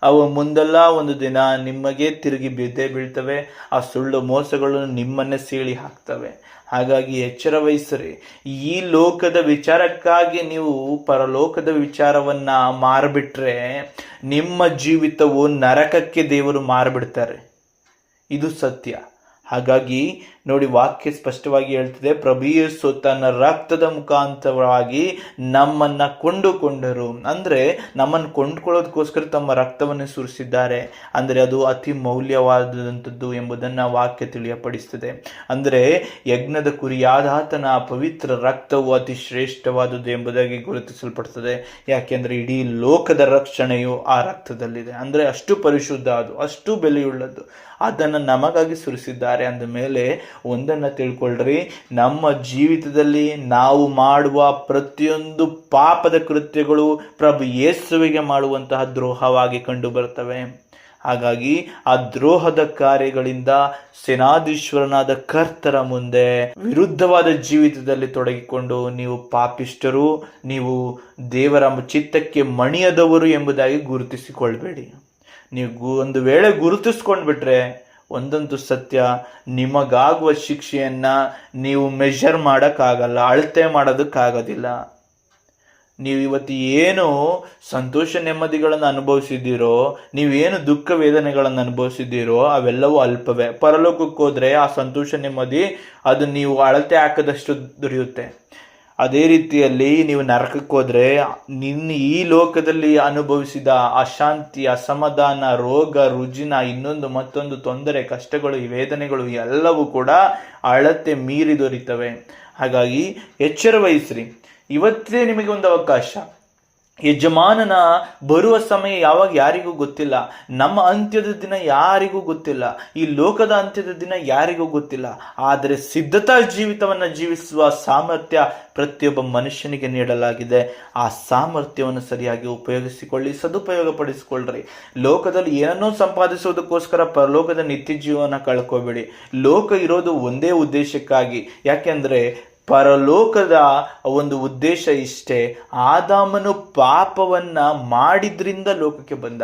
ಅವು ಮುಂದೆಲ್ಲ ಒಂದು ದಿನ ನಿಮಗೆ ತಿರುಗಿ ಬಿದ್ದೇ ಬೀಳ್ತವೆ. ಆ ಸುಳ್ಳು ಮೋಸಗಳು ನಿಮ್ಮನ್ನೇ ಸೀಳಿ ಹಾಕ್ತವೆ. ಹಾಗಾಗಿ ಎಚ್ಚರ ವಹಿಸಿರಿ. ಈ ಲೋಕದ ವಿಚಾರಕ್ಕಾಗಿ ನೀವು ಪರಲೋಕದ ವಿಚಾರವನ್ನ ಮಾರ್ಬಿಟ್ರೆ ನಿಮ್ಮ ಜೀವಿತವು ನರಕಕ್ಕೆ ದೇವರು ಮಾರ್ಬಿಡ್ತಾರೆ. ಇದು ಸತ್ಯ. ಹಾಗಾಗಿ ನೋಡಿ, ವಾಕ್ಯ ಸ್ಪಷ್ಟವಾಗಿ ಹೇಳ್ತಿದೆ, ಪ್ರಭು ಯೇಸು ತನ್ನ ರಕ್ತದ ಮುಖಾಂತರವಾಗಿ ನಮ್ಮನ್ನ ಕೊಂಡುಕೊಂಡರು. ಅಂದ್ರೆ ನಮ್ಮನ್ನು ಕೊಂಡ್ಕೊಳ್ಳೋದಕ್ಕೋಸ್ಕರ ತಮ್ಮ ರಕ್ತವನ್ನು ಸುರಿಸಿದ್ದಾರೆ. ಅಂದ್ರೆ ಅದು ಅತಿ ಮೌಲ್ಯವಾದಂಥದ್ದು ಎಂಬುದನ್ನು ವಾಕ್ಯ ತಿಳಿಯಪಡಿಸ್ತದೆ. ಅಂದ್ರೆ ಯಜ್ಞದ ಕುರಿಯಾದ ಆತನ ಪವಿತ್ರ ರಕ್ತವು ಅತಿ ಶ್ರೇಷ್ಠವಾದುದು ಎಂಬುದಾಗಿ ಗುರುತಿಸಲ್ಪಡ್ತದೆ. ಯಾಕೆಂದ್ರೆ ಇಡೀ ಲೋಕದ ರಕ್ಷಣೆಯು ಆ ರಕ್ತದಲ್ಲಿದೆ. ಅಂದ್ರೆ ಅಷ್ಟು ಪರಿಶುದ್ಧ, ಅದು ಅಷ್ಟು ಬೆಲೆಯುಳ್ಳದ್ದು. ಅದನ್ನು ನಮಗಾಗಿ ಸುರಿಸಿದ್ದಾರೆ ಅಂದ ಮೇಲೆ ಒಂದನ್ನು ತಿಳ್ಕೊಳ್ರಿ, ನಮ್ಮ ಜೀವಿತದಲ್ಲಿ ನಾವು ಮಾಡುವ ಪ್ರತಿಯೊಂದು ಪಾಪದ ಕೃತ್ಯಗಳು ಪ್ರಭು ಯೇಸುವಿಗೆ ಮಾಡುವಂತಹ ದ್ರೋಹವಾಗಿ ಕಂಡು ಬರ್ತವೆ. ಹಾಗಾಗಿ ಆ ದ್ರೋಹದ ಕಾರ್ಯಗಳಿಂದ ಸೇನಾಧೀಶ್ವರನಾದ ಕರ್ತರ ಮುಂದೆ ವಿರುದ್ಧವಾದ ಜೀವಿತದಲ್ಲಿ ತೊಡಗಿಕೊಂಡು ನೀವು ಪಾಪಿಷ್ಠರು, ನೀವು ದೇವರ ಚಿತ್ತಕ್ಕೆ ಮಣಿಯದವರು ಎಂಬುದಾಗಿ ಗುರುತಿಸಿಕೊಳ್ಬೇಡಿ. ನೀವು ಒಂದು ವೇಳೆ ಗುರುತಿಸ್ಕೊಂಡ್ಬಿಟ್ರೆ ಒಂದಂತೂ ಸತ್ಯ, ನಿಮಗಾಗುವ ಶಿಕ್ಷೆಯನ್ನ ನೀವು ಮೆಷರ್ ಮಾಡೋಕ್ಕಾಗಲ್ಲ, ಅಳತೆ ಮಾಡೋದಕ್ಕಾಗೋದಿಲ್ಲ. ನೀವು ಇವತ್ತು ಏನು ಸಂತೋಷ ನೆಮ್ಮದಿಗಳನ್ನು ಅನುಭವಿಸಿದ್ದೀರೋ, ನೀವೇನು ದುಃಖ ವೇದನೆಗಳನ್ನು ಅನುಭವಿಸಿದ್ದೀರೋ ಅವೆಲ್ಲವೂ ಅಲ್ಪವೇ. ಪರಲೋಕಕ್ಕೆ ಹೋದ್ರೆ ಆ ಸಂತೋಷ ನೆಮ್ಮದಿ ಅದು ನೀವು ಅಳತೆ ಹಾಕದಷ್ಟು ದೊರೆಯುತ್ತೆ. ಅದೇ ರೀತಿಯಲ್ಲಿ ನೀವು ನರಕಕ್ಕೆ ಹೋದ್ರೆ ಈ ಲೋಕದಲ್ಲಿ ಅನುಭವಿಸಿದ ಅಶಾಂತಿ, ಅಸಮಾಧಾನ, ರೋಗ ರುಜಿನ, ಇನ್ನೊಂದು ಮತ್ತೊಂದು ತೊಂದರೆ, ಕಷ್ಟಗಳು, ವೇದನೆಗಳು ಎಲ್ಲವೂ ಕೂಡ ಅಳತೆ ಮೀರಿ ದೊರೀತವೆ. ಹಾಗಾಗಿ ಎಚ್ಚರ ವಹಿಸ್ರಿ. ಇವತ್ತೇ ನಿಮಗೆ ಒಂದು ಅವಕಾಶ. ಯಜಮಾನನ ಬರುವ ಸಮಯ ಯಾವಾಗ ಯಾರಿಗೂ ಗೊತ್ತಿಲ್ಲ. ನಮ್ಮ ಅಂತ್ಯದ ದಿನ ಯಾರಿಗೂ ಗೊತ್ತಿಲ್ಲ. ಈ ಲೋಕದ ಅಂತ್ಯದ ದಿನ ಯಾರಿಗೂ ಗೊತ್ತಿಲ್ಲ. ಆದರೆ ಸಿದ್ಧತಾ ಜೀವಿತವನ್ನು ಜೀವಿಸುವ ಸಾಮರ್ಥ್ಯ ಪ್ರತಿಯೊಬ್ಬ ಮನುಷ್ಯನಿಗೆ ನೀಡಲಾಗಿದೆ. ಆ ಸಾಮರ್ಥ್ಯವನ್ನು ಸರಿಯಾಗಿ ಉಪಯೋಗಿಸಿಕೊಳ್ಳಿ, ಸದುಪಯೋಗ ಪಡಿಸಿಕೊಳ್ಳ್ರಿ. ಲೋಕದಲ್ಲಿ ಏನನ್ನೋ ಸಂಪಾದಿಸೋದಕ್ಕೋಸ್ಕರ ಪರಲೋಕದ ನಿತ್ಯ ಜೀವನ ಕಳ್ಕೋಬೇಡಿ. ಲೋಕ ಇರೋದು ಒಂದೇ ಉದ್ದೇಶಕ್ಕಾಗಿ. ಯಾಕೆಂದ್ರೆ ಪರಲೋಕದ ಒಂದು ಉದ್ದೇಶ ಇಷ್ಟೇ, ಆದಾಮನು ಪಾಪವನ್ನ ಮಾಡಿದ್ರಿಂದ ಲೋಕಕ್ಕೆ ಬಂದ.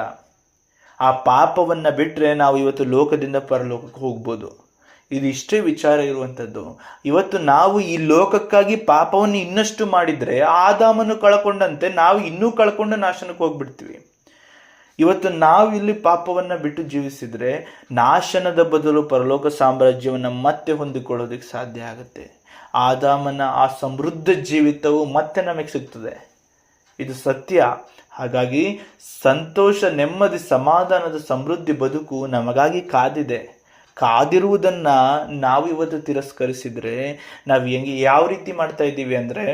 ಆ ಪಾಪವನ್ನ ಬಿಟ್ರೆ ನಾವು ಇವತ್ತು ಲೋಕದಿಂದ ಪರಲೋಕಕ್ಕೆ ಹೋಗ್ಬೋದು. ಇದು ಇಷ್ಟೇ ವಿಚಾರ ಇರುವಂಥದ್ದು. ಇವತ್ತು ನಾವು ಈ ಲೋಕಕ್ಕಾಗಿ ಪಾಪವನ್ನು ಇನ್ನಷ್ಟು ಮಾಡಿದ್ರೆ ಆದಾಮನು ಕಳ್ಕೊಂಡಂತೆ ನಾವು ಇನ್ನೂ ಕಳ್ಕೊಂಡು ನಾಶನಕ್ಕೆ ಹೋಗ್ಬಿಡ್ತೀವಿ. ಇವತ್ತು ನಾವು ಇಲ್ಲಿ ಪಾಪವನ್ನ ಬಿಟ್ಟು ಜೀವಿಸಿದ್ರೆ ನಾಶನದ ಬದಲು ಪರಲೋಕ ಸಾಮ್ರಾಜ್ಯವನ್ನು ಮತ್ತೆ ಹೊಂದಿಕೊಳ್ಳೋದಕ್ಕೆ ಸಾಧ್ಯ ಆಗುತ್ತೆ. ಆದಾಮನ ಆ ಸಮೃದ್ಧ ಜೀವಿತವು ಮತ್ತೆ ನಮಗೆ ಸಿಗ್ತದೆ. ಇದು ಸತ್ಯ. ಹಾಗಾಗಿ ಸಂತೋಷ, ನೆಮ್ಮದಿ, ಸಮಾಧಾನದ ಸಮೃದ್ಧಿ ಬದುಕು ನಮಗಾಗಿ ಕಾದಿದೆ. ಕಾದಿರುವುದನ್ನ ನಾವು ಇವತ್ತು ತಿರಸ್ಕರಿಸಿದ್ರೆ ನಾವು ಯಾವ ರೀತಿ ಮಾಡ್ತಾ ಇದ್ದೀವಿ ಅಂದ್ರೆ,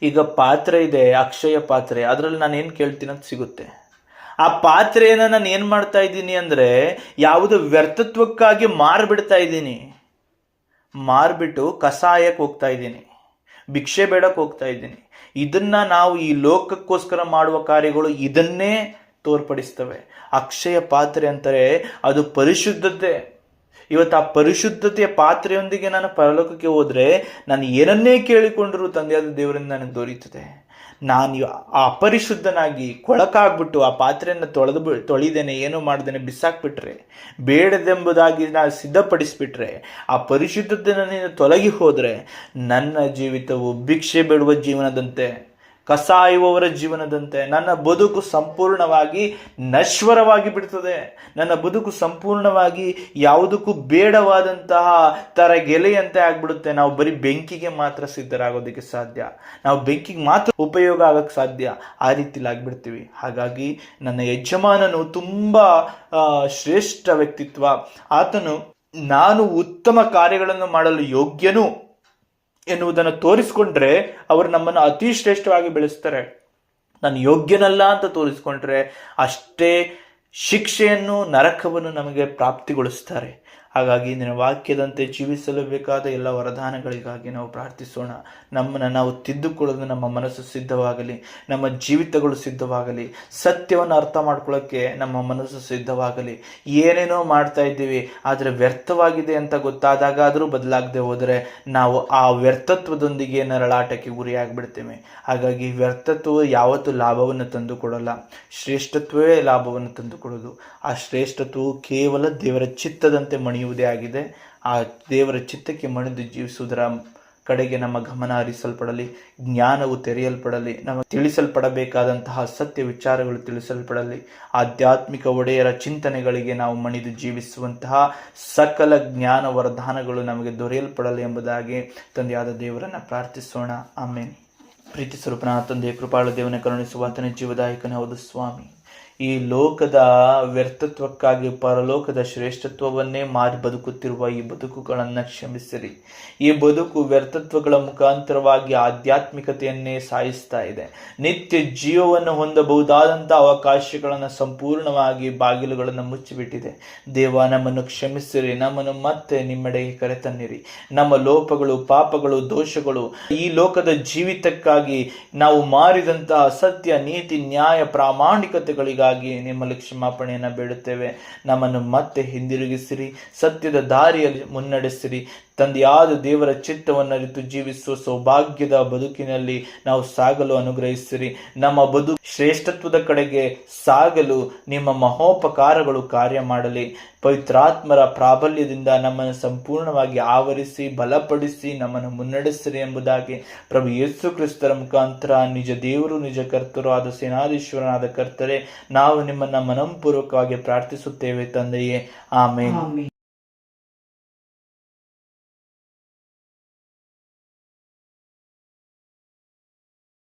ಈಗ ಪಾತ್ರೆ ಇದೆ, ಅಕ್ಷಯ ಪಾತ್ರೆ, ಅದರಲ್ಲಿ ನಾನು ಏನು ಕೇಳ್ತೀನಿ ಅಂತ ಸಿಗುತ್ತೆ. ಆ ಪಾತ್ರೆಯನ್ನು ನಾನು ಏನು ಮಾಡ್ತಾ ಇದ್ದೀನಿ ಅಂದ್ರೆ ಯಾವುದೋ ವ್ಯರ್ಥತ್ವಕ್ಕಾಗಿ ಮಾರ್ಬಿಡ್ತಾ ಇದ್ದೀನಿ. ಮಾರ್ಬಿಟ್ಟು ಕಸಾಯಕ್ಕೆ ಹೋಗ್ತಾ ಇದ್ದೀನಿ, ಭಿಕ್ಷೆ ಬೇಡಕ್ಕೆ ಹೋಗ್ತಾ ಇದ್ದೀನಿ. ಇದನ್ನ ನಾವು ಈ ಲೋಕಕ್ಕೋಸ್ಕರ ಮಾಡುವ ಕಾರ್ಯಗಳು ಇದನ್ನೇ ತೋರ್ಪಡಿಸ್ತವೆ. ಅಕ್ಷಯ ಪಾತ್ರೆ ಅಂತಾರೆ ಅದು ಪರಿಶುದ್ಧತೆ. ಇವತ್ತು ಆ ಪರಿಶುದ್ಧತೆಯ ಪಾತ್ರೆಯೊಂದಿಗೆ ನಾನು ಪರಲೋಕಕ್ಕೆ ಹೋದ್ರೆ ನಾನು ಏನನ್ನೇ ಕೇಳಿಕೊಂಡರೂ ತಂದೆಯಾದ ದೇವರಿಂದ ನನಗೆ ದೊರೆಯುತ್ತದೆ. ನಾನು ಅಪರಿಶುದ್ಧನಾಗಿ ಕೊಳಕಾಗ್ಬಿಟ್ಟು ಆ ಪಾತ್ರೆಯನ್ನು ತೊಳಿದೇನೆ, ಏನೋ ಮಾಡ್ದೇನೆ ಬಿಸಾಕ್ಬಿಟ್ರೆ, ಬೇಡದೆಂಬುದಾಗಿ ನಾನು ಸಿದ್ಧಪಡಿಸ್ಬಿಟ್ರೆ, ಆ ಪರಿಶುದ್ಧತೆ ನನ್ನಿಂದ ತೊಲಗಿ ಹೋದರೆ ನನ್ನ ಜೀವಿತವು ಭಿಕ್ಷೆ ಬೇಡುವ ಜೀವನದಂತೆ, ಕಸಾಯುವವರ ಜೀವನದಂತೆ, ನನ್ನ ಬದುಕು ಸಂಪೂರ್ಣವಾಗಿ ನಶ್ವರವಾಗಿ ಬಿಡ್ತದೆ. ನನ್ನ ಬದುಕು ಸಂಪೂರ್ಣವಾಗಿ ಯಾವುದಕ್ಕೂ ಬೇಡವಾದಂತಹ ತರಗೆಲೆಯಂತೆ ಆಗ್ಬಿಡುತ್ತೆ. ನಾವು ಬರೀ ಬೆಂಕಿಗೆ ಮಾತ್ರ ಸಿದ್ಧರಾಗೋದಕ್ಕೆ ಸಾಧ್ಯ, ನಾವು ಬೆಂಕಿಗೆ ಮಾತ್ರ ಉಪಯೋಗ ಆಗಕ್ಕೆ ಸಾಧ್ಯ, ಆ ರೀತಿಲಿ ಆಗ್ಬಿಡ್ತೀವಿ. ಹಾಗಾಗಿ ನನ್ನ ಯಜಮಾನನು ತುಂಬಾ ಶ್ರೇಷ್ಠ ವ್ಯಕ್ತಿತ್ವ. ಆತನು ನಾನು ಉತ್ತಮ ಕಾರ್ಯಗಳನ್ನು ಮಾಡಲು ಯೋಗ್ಯನು ಎನ್ನುವುದನ್ನು ತೋರಿಸ್ಕೊಂಡ್ರೆ ಅವರು ನಮ್ಮನ್ನು ಅತಿ ಶ್ರೇಷ್ಠವಾಗಿ ಬೆಳೆಸ್ತಾರೆ. ನಾನು ಯೋಗ್ಯನಲ್ಲ ಅಂತ ತೋರಿಸ್ಕೊಂಡ್ರೆ ಅಷ್ಟೇ ಶಿಕ್ಷೆಯನ್ನು, ನರಕವನ್ನು ನಮಗೆ ಪ್ರಾಪ್ತಿಗೊಳಿಸ್ತಾರೆ. ಹಾಗಾಗಿ ನಿನ್ನ ವಾಕ್ಯದಂತೆ ಜೀವಿಸಲು ಬೇಕಾದ ಎಲ್ಲ ವರದಾನಗಳಿಗಾಗಿ ನಾವು ಪ್ರಾರ್ಥಿಸೋಣ. ನಮ್ಮನ್ನು ನಾವು ತಿದ್ದುಕೊಳ್ಳಲು ನಮ್ಮ ಮನಸ್ಸು ಸಿದ್ಧವಾಗಲಿ, ನಮ್ಮ ಜೀವಿತಗಳು ಸಿದ್ಧವಾಗಲಿ, ಸತ್ಯವನ್ನು ಅರ್ಥ ಮಾಡ್ಕೊಳ್ಳೋಕ್ಕೆ ನಮ್ಮ ಮನಸ್ಸು ಸಿದ್ಧವಾಗಲಿ. ಏನೇನೋ ಮಾಡ್ತಾ ಇದ್ದೀವಿ ಆದರೆ ವ್ಯರ್ಥವಾಗಿದೆ ಅಂತ ಗೊತ್ತಾದಾಗಾದರೂ ಬದಲಾಗದೆ ಹೋದರೆ ನಾವು ಆ ವ್ಯರ್ಥತ್ವದೊಂದಿಗೆ ನರಳಾಟಕ್ಕೆ ಗುರಿಯಾಗಿಬಿಡ್ತೇವೆ. ಹಾಗಾಗಿ ವ್ಯರ್ಥತ್ವವು ಯಾವತ್ತೂ ಲಾಭವನ್ನು ತಂದುಕೊಡಲ್ಲ, ಶ್ರೇಷ್ಠತ್ವವೇ ಲಾಭವನ್ನು ತಂದುಕೊಡೋದು. ಆ ಶ್ರೇಷ್ಠತ್ವವು ಕೇವಲ ದೇವರ ಚಿತ್ತದಂತೆ ಮಣಿಯುವುದೇ ಆಗಿದೆ. ಆ ದೇವರ ಚಿತ್ತಕ್ಕೆ ಮಣಿದು ಜೀವಿಸುವುದರ ಕಡೆಗೆ ನಮ್ಮ ಗಮನ ಹರಿಸಲ್ಪಡಲಿ, ಜ್ಞಾನವು ತೆರೆಯಲ್ಪಡಲಿ, ನಮಗೆ ತಿಳಿಸಲ್ಪಡಬೇಕಾದಂತಹ ಸತ್ಯ ವಿಚಾರಗಳು ತಿಳಿಸಲ್ಪಡಲಿ, ಆಧ್ಯಾತ್ಮಿಕ ಒಡೆಯರ ಚಿಂತನೆಗಳಿಗೆ ನಾವು ಮಣಿದು ಜೀವಿಸುವಂತಹ ಸಕಲ ಜ್ಞಾನ ವರದಾನಗಳು ನಮಗೆ ದೊರೆಯಲ್ಪಡಲಿ ಎಂಬುದಾಗಿ ತಂದೆಯಾದ ದೇವರನ್ನು ಪ್ರಾರ್ಥಿಸೋಣ. ಆಮೇನ್. ಪ್ರೀತಿ ಸ್ವರೂಪನ ತಂದೆ, ಕೃಪಾಳು ದೇವನ ಕರುಣಿಸುವ ಆತನ ಜೀವದಾಯಕನೇ ಹೌದು ಸ್ವಾಮಿ. ಈ ಲೋಕದ ವ್ಯರ್ಥತ್ವಕ್ಕಾಗಿ ಪರಲೋಕದ ಶ್ರೇಷ್ಠತ್ವವನ್ನೇ ಮಾರಿ ಬದುಕುತ್ತಿರುವ ಈ ಬದುಕುಗಳನ್ನು ಕ್ಷಮಿಸಿರಿ. ಈ ಬದುಕು ವ್ಯರ್ಥತ್ವಗಳ ಮುಖಾಂತರವಾಗಿ ಆಧ್ಯಾತ್ಮಿಕತೆಯನ್ನೇ ಸಾಯಿಸ್ತಾ ಇದೆ. ನಿತ್ಯ ಜೀವವನ್ನು ಹೊಂದಬಹುದಾದಂಥ ಅವಕಾಶಗಳನ್ನು ಸಂಪೂರ್ಣವಾಗಿ ಬಾಗಿಲುಗಳನ್ನು ಮುಚ್ಚಿಬಿಟ್ಟಿದೆ. ದೇವ, ನಮ್ಮನ್ನು ಕ್ಷಮಿಸಿರಿ, ನಮ್ಮನ್ನು ಮತ್ತೆ ನಿಮ್ಮೆಡೆಗೆ ಕರೆತನ್ನಿರಿ. ನಮ್ಮ ಲೋಪಗಳು, ಪಾಪಗಳು, ದೋಷಗಳು, ಈ ಲೋಕದ ಜೀವಿತಕ್ಕಾಗಿ ನಾವು ಮಾರಿದಂತಹ ಸತ್ಯ, ನೀತಿ, ನ್ಯಾಯ, ಪ್ರಾಮಾಣಿಕತೆಗಳಿಗಾಗಿ ನಿಮ್ಮಲ್ಲಿ ಕ್ಷಮಾಪಣೆಯನ್ನು ಬೇಡುತ್ತೇವೆ. ನಮ್ಮನ್ನು ಮತ್ತೆ ಹಿಂದಿರುಗಿಸಿರಿ, ಸತ್ಯದ ದಾರಿಯಲ್ಲಿ ಮುನ್ನಡೆಸಿರಿ. ತಂದೆಯಾದ ದೇವರ ಚಿತ್ತವನ್ನು ಅರಿತು ಜೀವಿಸುವ ಸೌಭಾಗ್ಯದ ಬದುಕಿನಲ್ಲಿ ನಾವು ಸಾಗಲು ಅನುಗ್ರಹಿಸಿರಿ. ನಮ್ಮ ಬದುಕು ಶ್ರೇಷ್ಠತ್ವದ ಕಡೆಗೆ ಸಾಗಲು ನಿಮ್ಮ ಮಹೋಪಕಾರಗಳು ಕಾರ್ಯ ಮಾಡಲಿ. ಪವಿತ್ರಾತ್ಮರ ಪ್ರಾಬಲ್ಯದಿಂದ ನಮ್ಮನ್ನು ಸಂಪೂರ್ಣವಾಗಿ ಆವರಿಸಿ ಬಲಪಡಿಸಿ ನಮ್ಮನ್ನು ಮುನ್ನಡೆಸಿರಿ ಎಂಬುದಾಗಿ ಪ್ರಭು ಯೇಸು ಕ್ರಿಸ್ತರ ಮುಖಾಂತರ ನಿಜ ದೇವರು, ನಿಜ ಕರ್ತರು ಆದ ಸೇನಾಧೀಶ್ವರನಾದ ಕರ್ತರೆ, ನಾವು ನಿಮ್ಮನ್ನು ಮನಪೂರ್ವಕವಾಗಿ ಪ್ರಾರ್ಥಿಸುತ್ತೇವೆ ತಂದೆಯೇ. ಆಮೇನ್.